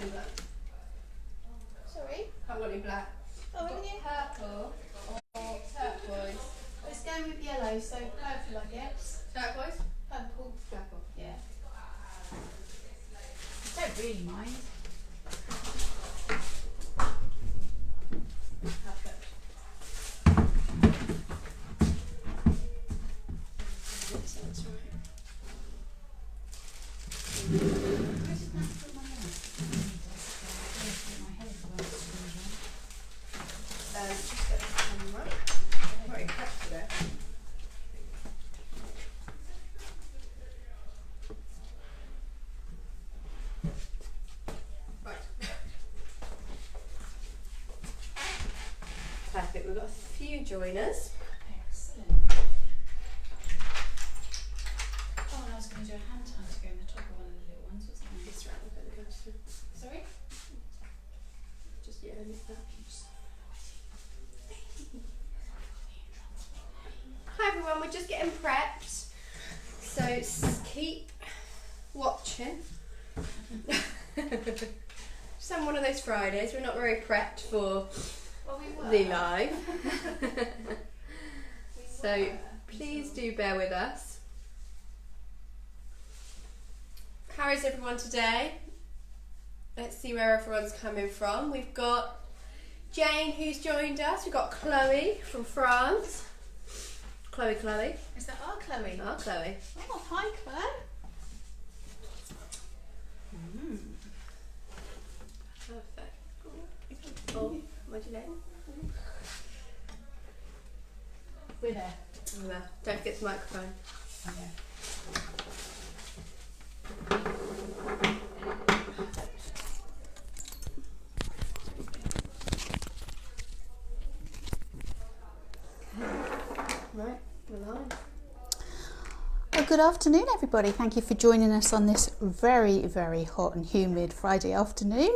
any black. Sorry? Haven't got any black. Oh, haven't you? Purple or turquoise. It's going with yellow, so purple, I guess. Turquoise? Purple. Purple. Yeah. I don't really mind. Perfect. So that's right. Just get the camera. I'm very prepped today. Right. Perfect. We've got a few joiners. Excellent. Oh, and I was going to do a hand tie to go in the top of one of the little ones, wasn't I? It's right. We've got the ghost. Sorry? Just leave that. Hi everyone, we're just getting prepped, so keep watching. Just having one of those Fridays, we're not very prepped for the live. So please do bear with us. How is everyone today? Let's see where everyone's coming from. We've got Jane who's joined us, we've got Chloe from France. Chloe. Is that our Chloe? Oh, Chloe. Oh, hi, Chloe. Perfect. Oh, what'd you name? We're there. No, don't forget the microphone. Right, we're live. Well, good afternoon, everybody. Thank you for joining us on this very, very hot and humid Friday afternoon.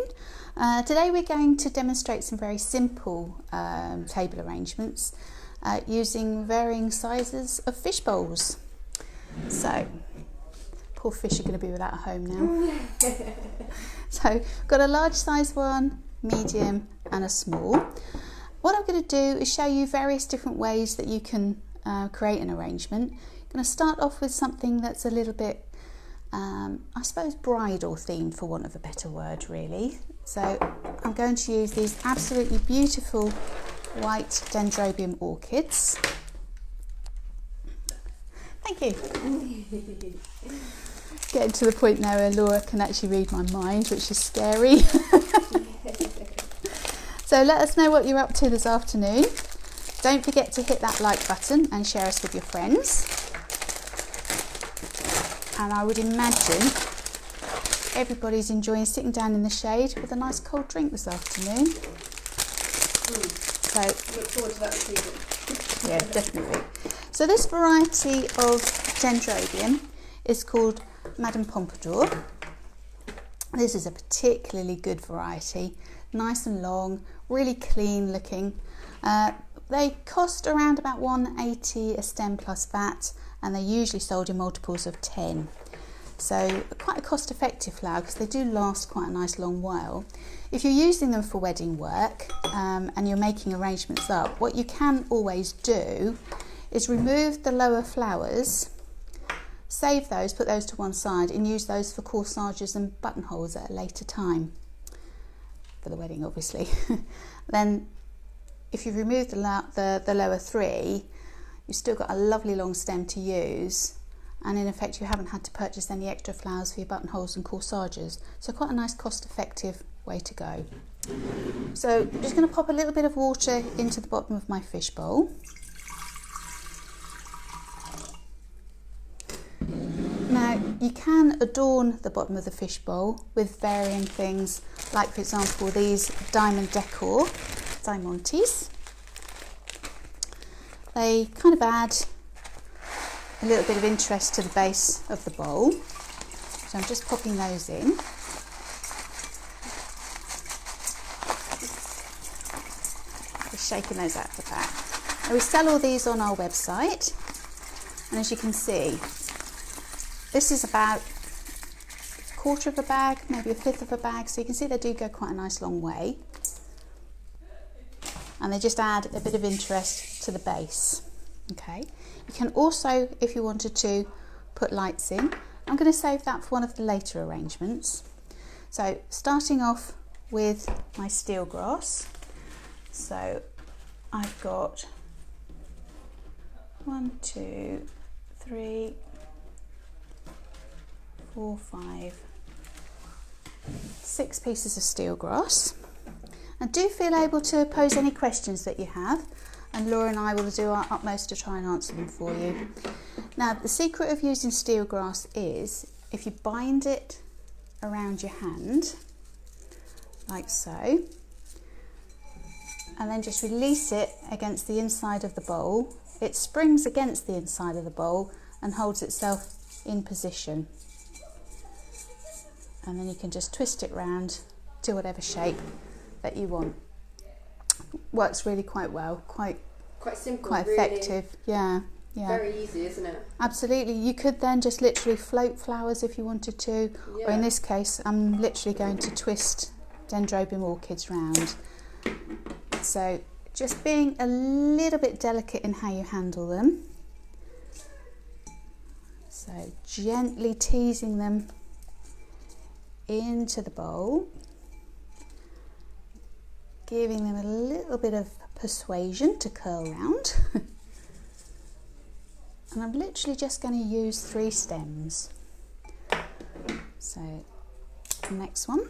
Today we're going to demonstrate some very simple table arrangements using varying sizes of fish bowls. So, poor fish are going to be without a home now. So, got a large size one, medium and a small. What I'm going to do is show you various different ways that you can create an arrangement. I'm going to start off with something that's a little bit, I suppose, bridal themed, for want of a better word, really. So I'm going to use these absolutely beautiful white Dendrobium orchids. Thank you. Getting to the point now where Laura can actually read my mind, which is scary. So let us know what you're up to this afternoon. Don't forget to hit that like button and share us with your friends. And I would imagine everybody's enjoying sitting down in the shade with a nice cold drink this afternoon. So Look forward to that season. yeah, definitely. So this variety of Dendrobium is called Madame Pompadour. This is a particularly good variety, nice and long, really clean looking. They cost around about £1.80 a stem plus VAT, and they're usually sold in multiples of 10. So quite a cost effective flower because they do last quite a nice long while. If you're using them for wedding work and you're making arrangements up, what you can always do is remove the lower flowers, save those, put those to one side and use those for corsages and buttonholes at a later time. For the wedding, obviously. Then if you've removed the lower three, you've still got a lovely long stem to use, and in effect you haven't had to purchase any extra flowers for your buttonholes and corsages. So quite a nice cost effective way to go. So I'm just going to pop a little bit of water into the bottom of my fish bowl. Now you can adorn the bottom of the fish bowl with varying things, like for example these diamond decor, diamantes. They kind of add a little bit of interest to the base of the bowl. So I'm just popping those in. Just shaking those out the back. Now we sell all these on our website, and as you can see, this is about quarter of a bag, maybe a fifth of a bag, so you can see they do go quite a nice long way. And they just add a bit of interest to the base. Okay, you can also, if you wanted to, put lights in. I'm going to save that for one of the later arrangements. So starting off with my steel grass. So I've got 1, 2, 3, 4, 5, 6 pieces of steel grass. And do feel able to pose any questions that you have, and Laura and I will do our utmost to try and answer them for you. Now, the secret of using steel grass is if you bind it around your hand, like so, and then just release it against the inside of the bowl, it springs against the inside of the bowl and holds itself in position. And then you can just twist it round to whatever shape that you want. Works really quite well, quite simple, quite effective. Really, yeah. Very easy, isn't it? Absolutely. You could then just literally float flowers if you wanted to, or in this case, I'm literally going to twist Dendrobium orchids round. So just being a little bit delicate in how you handle them. So gently teasing them into the bowl, giving them a little bit of persuasion to curl round. And I'm literally just going to use 3 stems. So the next one,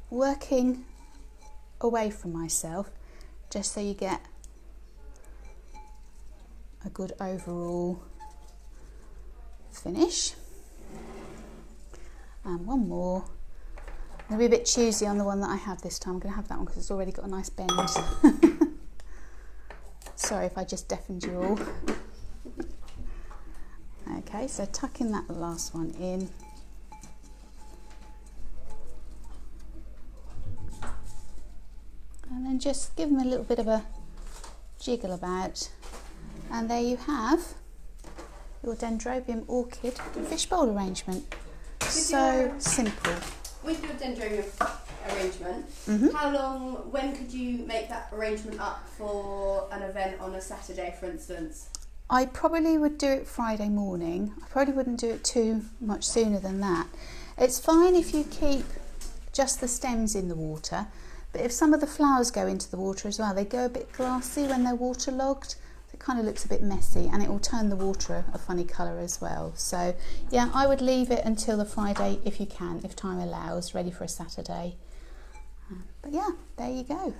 working away from myself just so you get a good overall finish. And one more. I'm going to be a bit choosy on the one that I have this time. I'm going to have that one because it's already got a nice bend. Sorry if I just deafened you all. Okay, so tucking that last one in. And then just give them a little bit of a jiggle about. And there you have your Dendrobium orchid fishbowl arrangement. So simple. With your Dendrobium arrangement, when could you make that arrangement up for an event on a Saturday, for instance? I probably would do it Friday morning. I probably wouldn't do it too much sooner than that. It's fine if you keep just the stems in the water, but if some of the flowers go into the water as well, they go a bit glassy when they're waterlogged. It kind of looks a bit messy, and it will turn the water a funny colour as well. So yeah, I would leave it until the Friday if you can, if time allows, ready for a Saturday. But yeah, there you go.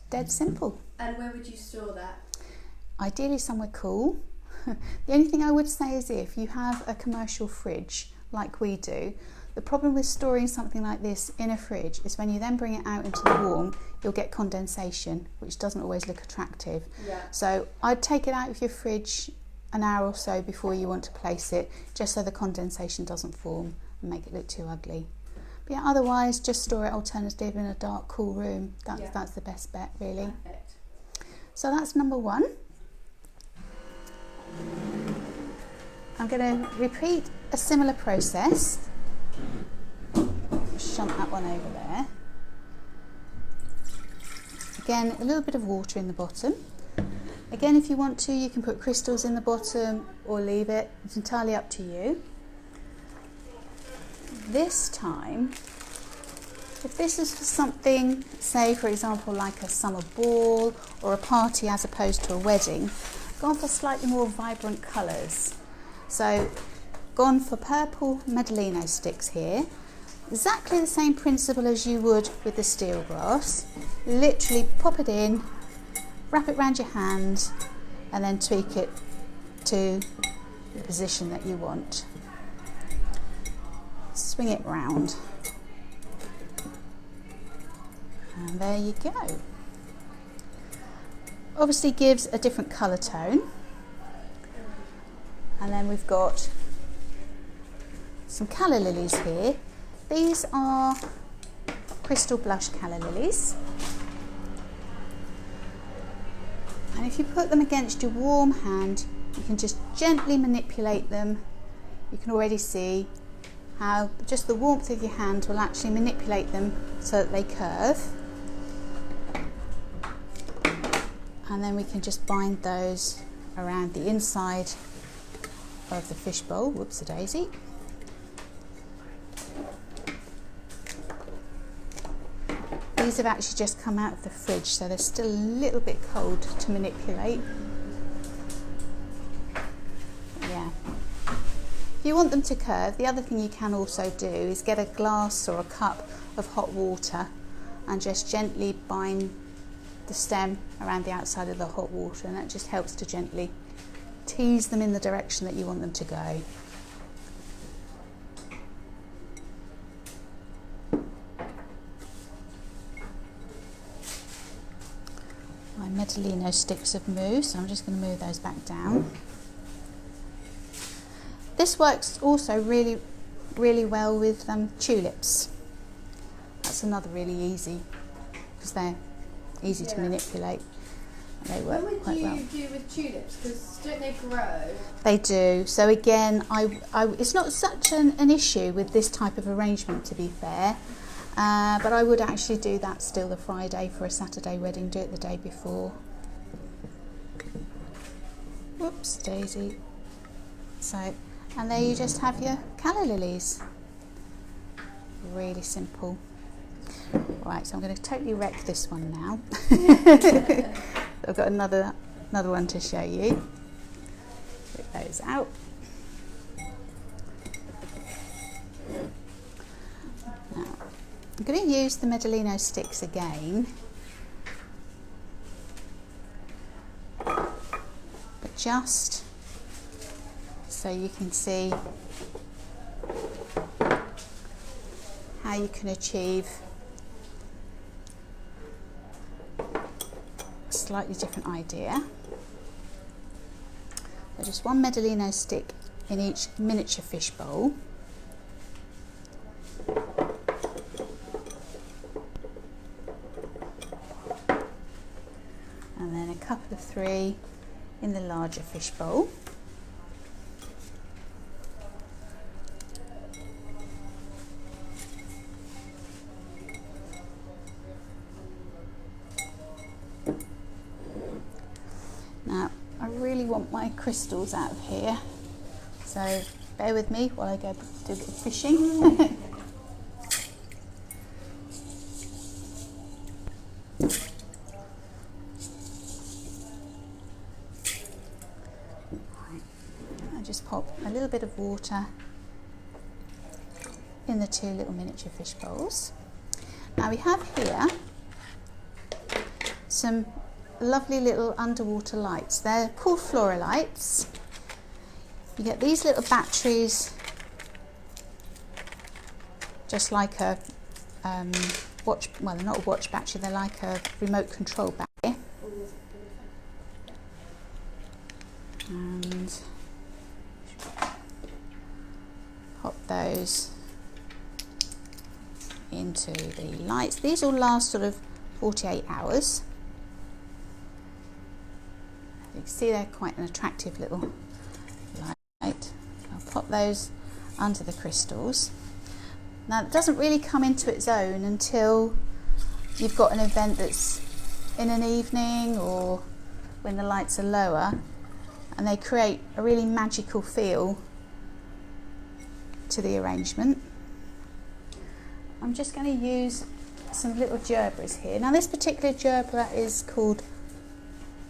Dead simple. And where would you store that? Ideally somewhere cool. The only thing I would say is if you have a commercial fridge like we do, the problem with storing something like this in a fridge is when you then bring it out into the warm, you'll get condensation, which doesn't always look attractive. Yeah. So I'd take it out of your fridge an hour or so before you want to place it, just so the condensation doesn't form and make it look too ugly. But yeah, otherwise just store it alternatively in a dark, cool room. That's the best bet, really. Perfect. So that's number 1. I'm going to repeat a similar process. Shunt that one over there. Again, a little bit of water in the bottom. Again, if you want to, you can put crystals in the bottom or leave it. It's entirely up to you. This time, if this is for something, say for example like a summer ball or a party as opposed to a wedding, gone for slightly more vibrant colours. So gone for purple Medellino sticks here. Exactly the same principle as you would with the steel grass. Literally pop it in, wrap it around your hand, and then tweak it to the position that you want. Swing it round. And there you go. Obviously gives a different colour tone. And then we've got some calla lilies here. These are crystal blush calla lilies. And if you put them against your warm hand, you can just gently manipulate them. you can already see how just the warmth of your hand will actually manipulate them so that they curve. And then we can just bind those around the inside of the fishbowl. Whoops-a-daisy. These have actually just come out of the fridge, so they're still a little bit cold to manipulate. Yeah. If you want them to curve, the other thing you can also do is get a glass or a cup of hot water and just gently bind the stem around the outside of the hot water, and that just helps to gently tease them in the direction that you want them to go. My Medellino sticks have moved, so I'm just going to move those back down. This works also really well with tulips. That's another really easy, because they're easy to manipulate. And they work quite well. What would you do with tulips? Because don't they grow? They do. So again, it's not such an issue with this type of arrangement, to be fair. But I would actually do that still the Friday for a Saturday wedding. Do it the day before. Whoops, daisy. So, and there you just have your calla lilies. Really simple. Right, so I'm going to totally wreck this one now. I've got another one to show you. Get those out. Now, I'm going to use the Medellino sticks again, but just so you can see how you can achieve a slightly different idea. So just one Medellino stick in each miniature fish bowl. And then a couple of 3 in the larger fish bowl. Now, I really want my crystals out of here, so bear with me while I go do a bit of fishing. Just pop a little bit of water in the 2 little miniature fish bowls. Now we have here some lovely little underwater lights. They're called Floral lights. You get these little batteries, just like a watch. Well, they're not a watch battery. They're like a remote control battery. And pop those into the lights. These will last sort of 48 hours. You can see they're quite an attractive little light. I'll pop those under the crystals. Now it doesn't really come into its own until you've got an event that's in an evening or when the lights are lower, and they create a really magical feel to the arrangement. I'm just going to use some little gerberas here. Now this particular gerbera is called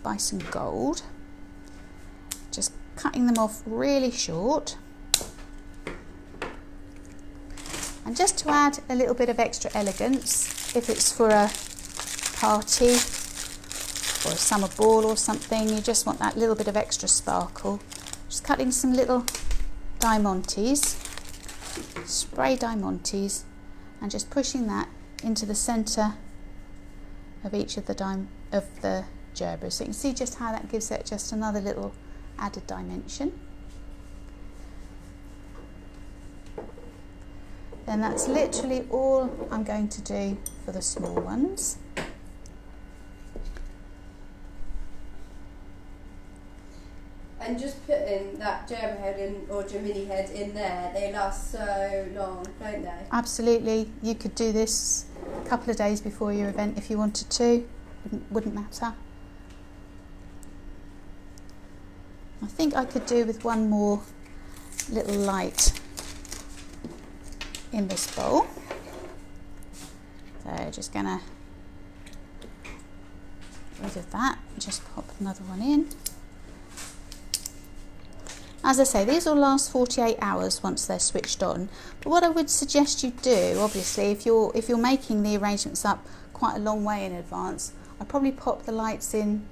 Bison Gold. Just cutting them off really short. And just to add a little bit of extra elegance, if it's for a party or a summer ball or something, you just want that little bit of extra sparkle. Just cutting some little diamantes, spray diamantes, and just pushing that into the centre of each of the gerberas. So you can see just how that gives it just another little added dimension. Then that's literally all I'm going to do for the small ones. And just putting that gerber head in or Gemini head in there, they last so long, don't they? Absolutely. You could do this a couple of days before your event if you wanted to. Wouldn't matter. I think I could do with one more little light in this bowl. So just gonna get rid of that, just pop another one in. As I say, these will last 48 hours once they're switched on. But what I would suggest you do, obviously, if you're making the arrangements up quite a long way in advance, I'd probably pop the lights in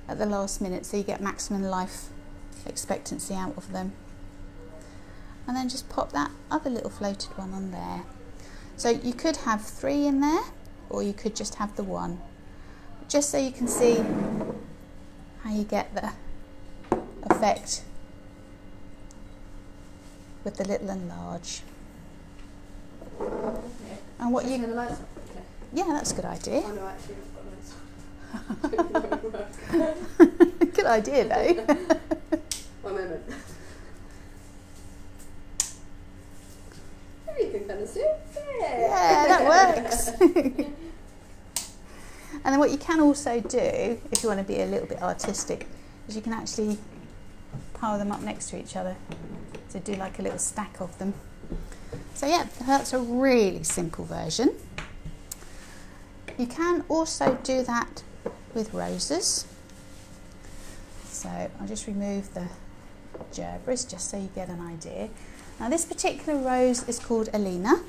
at the last minute so you get maximum life expectancy out of them. And then just pop that other little floated one on there. So you could have 3 in there, or you could just have the 1. Just so you can see how you get the effect with the little and large. Okay. And what Turn you... the lights off. Okay. Yeah, that's a good idea. Oh no, actually I've got lights. Good idea though. One moment. You can kind of see. Yeah, that works. And then what you can also do, if you want to be a little bit artistic, is you can actually pile them up next to each other. So do like a little stack of them. So yeah, that's a really simple version. You can also do that with roses. So I'll just remove the gerberas just so you get an idea. Now this particular rose is called Alina.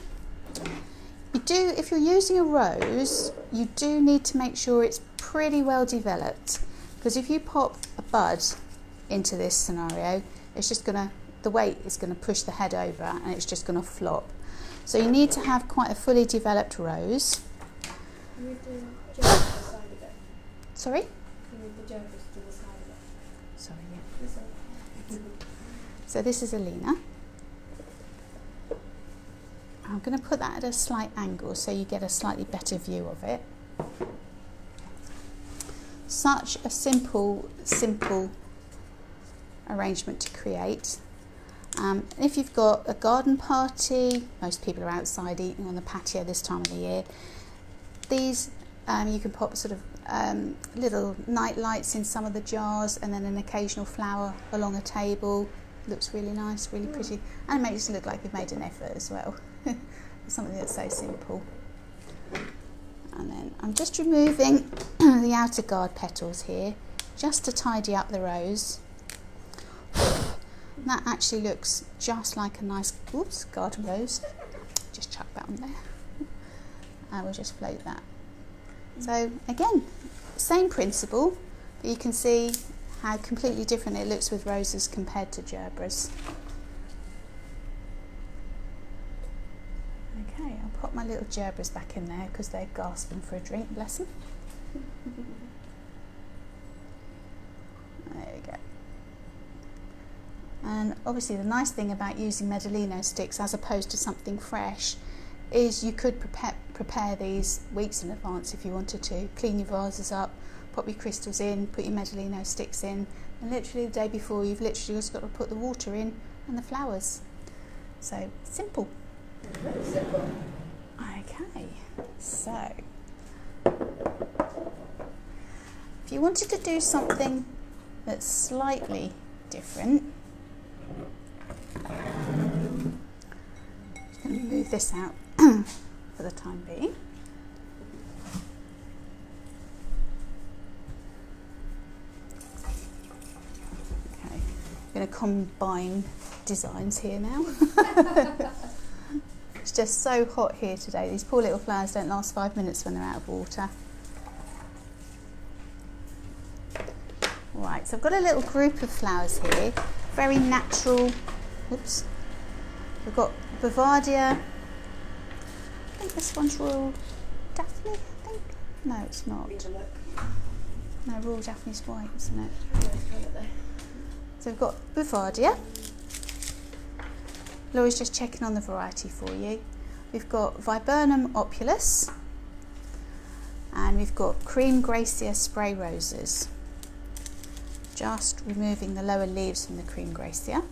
If you're using a rose, you do need to make sure it's pretty well developed, because if you pop a bud into this scenario, it's just the weight is going to push the head over and it's just going to flop. So you need to have quite a fully developed rose. Move the gerberas to the side of it. Sorry? Move the gerberas to the side of it. Sorry, yeah. This one. So this is Alina. I'm going to put that at a slight angle so you get a slightly better view of it. Such a simple arrangement to create. If you've got a garden party, most people are outside eating on the patio this time of the year, these you can pop sort of little night lights in some of the jars, and then an occasional flower along a table. Looks really nice, really pretty, and it makes it look like you've made an effort as well. Something that's so simple. And then I'm just removing the outer guard petals here just to tidy up the rose. And that actually looks just like a nice garden rose. Just chuck that on there. I will just float that. So again, same principle, but you can see how completely different it looks with roses compared to gerberas. Okay, I'll pop my little gerberas back in there because they're gasping for a drink, bless them. There we go. And obviously the nice thing about using Medalino sticks as opposed to something fresh is you could prepare these weeks in advance if you wanted to. Clean your vases up, pop your crystals in, put your Medalino sticks in, and literally the day before you've literally just got to put the water in and the flowers. So simple. Very simple. Okay, so if you wanted to do something that's slightly different, I'm going to move this out for the time being. Okay, I'm going to combine designs here now. It's just so hot here today. These poor little flowers don't last 5 minutes when they're out of water. Right, so I've got a little group of flowers here, very natural. Oops. We've got Bavaria. I think this one's Royal Daphne, I think. No, it's not. No, Royal Daphne's white, isn't it? So we've got Bavaria. Laura's just checking on the variety for you. We've got Viburnum opulus, and we've got Cream Gracia spray roses. just removing the lower leaves from the cream gracia.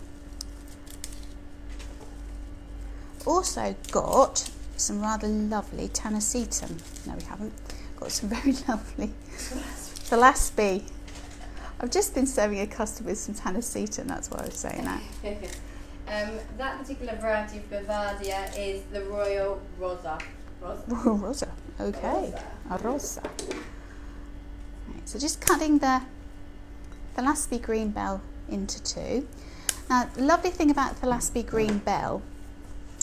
Also got some rather lovely Tanacetum. No, we haven't. Got some very lovely Thalaspi. I've just been serving a customer with some Tanacetum, that's why I was saying that. That particular variety of Bavaria is the Royal Rosa. Royal Rosa, okay. A Rosa. Right, so just cutting the Thalaspi green bell into two. Now, the lovely thing about Thalaspi green bell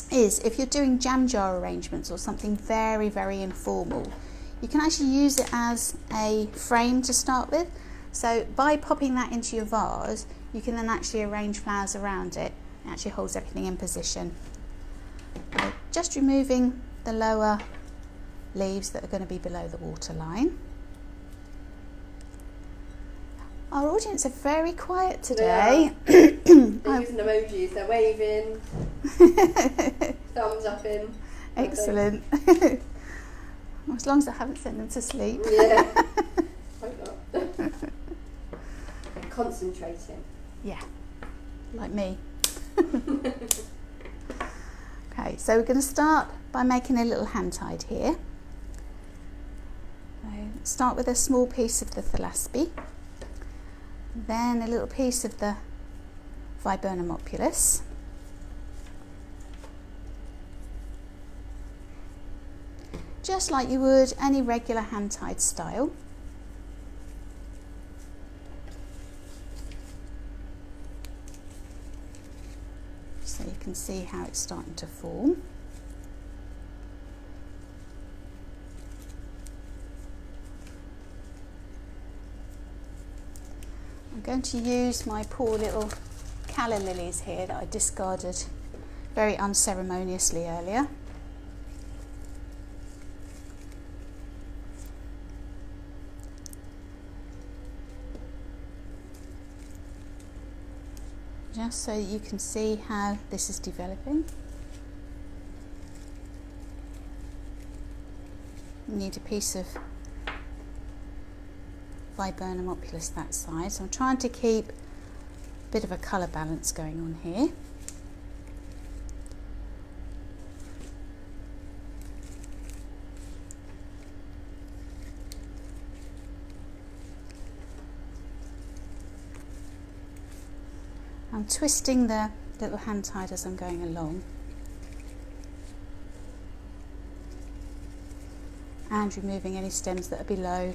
is if you're doing jam jar arrangements or something very, very informal, you can actually use it as a frame to start with. So by popping that into your vase, you can then actually arrange flowers around it. It actually holds everything in position. Just removing the lower leaves that are going to be below the waterline. Our audience are very quiet today. They're using emojis, they're waving, thumbs up in. Excellent. As long as I haven't sent them to sleep. Yeah. Hope not. Concentrating. Yeah, like me. Okay, so we're going to start by making a little hand tide here. So start with a small piece of the Thalaspi, then a little piece of the Viburnum opulus, just like you would any regular hand tied style. So you can see how it's starting to form. I'm going to use my poor little Calla lilies here that I discarded very unceremoniously earlier. Just so you can see how this is developing. You need a piece of Viburnum opulus that size. So I'm trying to keep a bit of a colour balance going on here. I'm twisting the little hand tide as I'm going along and removing any stems that are going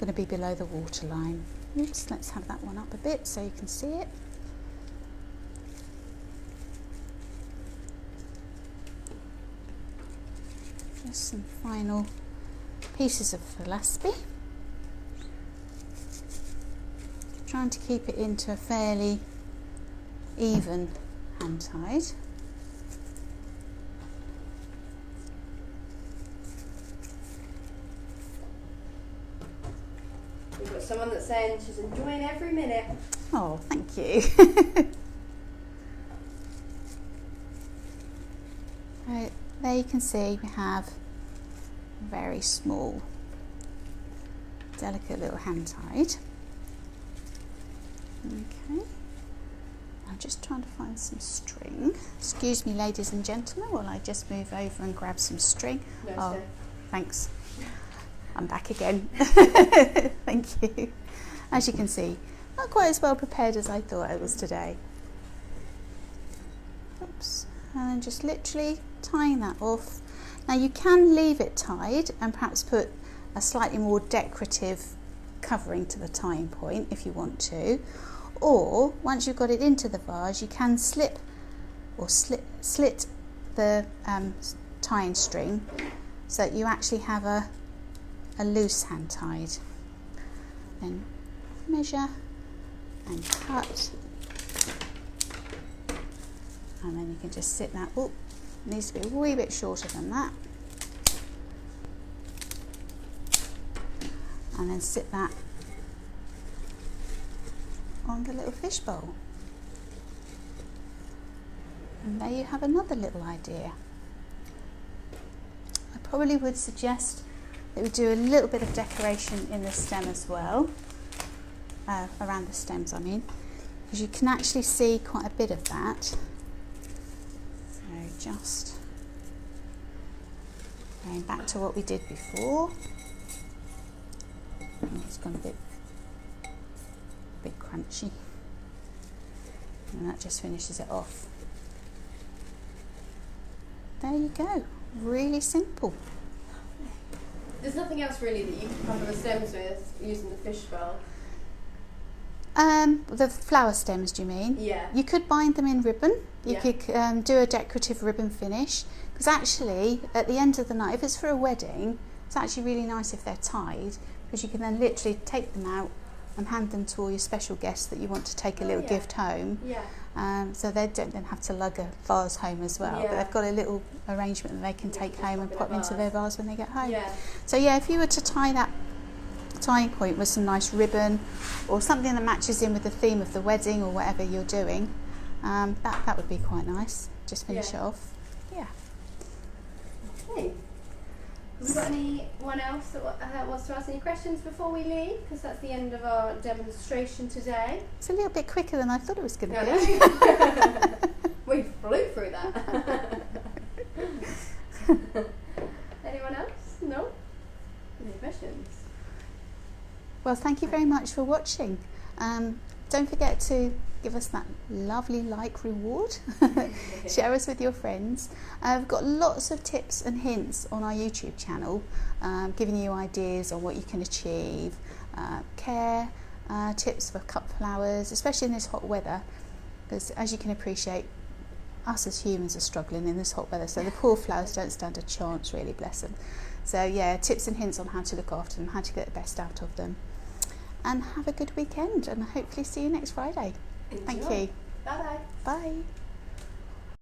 to be below the waterline. Oops, let's have that one up a bit so you can see it. Just some final pieces of Thalaspi. Trying to keep it into a fairly even hand tide. We've got someone that's saying she's enjoying every minute. Oh, thank you. Right, there you can see we have a very small, delicate little hand tide. Okay. I'm just trying to find some string. Excuse me, ladies and gentlemen, while I just move over and grab some string. No, oh, sir. Thanks. I'm back again. Thank you. As you can see, not quite as well prepared as I thought I was today. Oops. And just literally tying that off. Now you can leave it tied and perhaps put a slightly more decorative covering to the tying point if you want to. Or once you've got it into the vase, you can slit the tying string so that you actually have a loose hand tide. Then measure and cut, and then you can just sit that. Oh, it needs to be a wee bit shorter than that, and then sit that on the little fish bowl. And there you have another little idea. I probably would suggest that we do a little bit of decoration in the stem as well. around the stems, I mean, because you can actually see quite a bit of that. So just going back to what we did before. It's gone a bit crunchy, and that just finishes it off. There you go, really simple. There's nothing else really that you can cover the stems with using the fish bowl? The flower stems, do you mean? Yeah. You could bind them in ribbon. You Yeah. could do a decorative ribbon finish, because actually at the end of the night, if it's for a wedding, it's actually really nice if they're tied, because you can then literally take them out and hand them to all your special guests that you want to take a little yeah. gift home. Yeah. So they don't then have to lug a vase home as well, but Yeah. they've got a little arrangement that they can take just home and pop in pop a into vase. their vase when they get home. Yeah. So yeah, if you were to tie that tying point with some nice ribbon or something that matches in with the theme of the wedding or whatever you're doing, that would be quite nice. Just finish it off. Yeah. Okay. Have we got anyone else that wants to ask any questions before we leave? Because that's the end of our demonstration today. It's a little bit quicker than I thought it was going to No, be. no. We flew through that. Anyone else? No? Any questions? Well, thank you very much for watching. Don't forget to give us that lovely like reward. Share us with your friends. We've got lots of tips and hints on our YouTube channel, giving you ideas on what you can achieve, care, tips for cut flowers, especially in this hot weather, because as you can appreciate, us as humans are struggling in this hot weather, so the poor flowers don't stand a chance, really, bless them. So yeah, tips and hints on how to look after them, how to get the best out of them. And have a good weekend, and hopefully see you next Friday. Enjoy. Thank you. Bye-bye. Bye.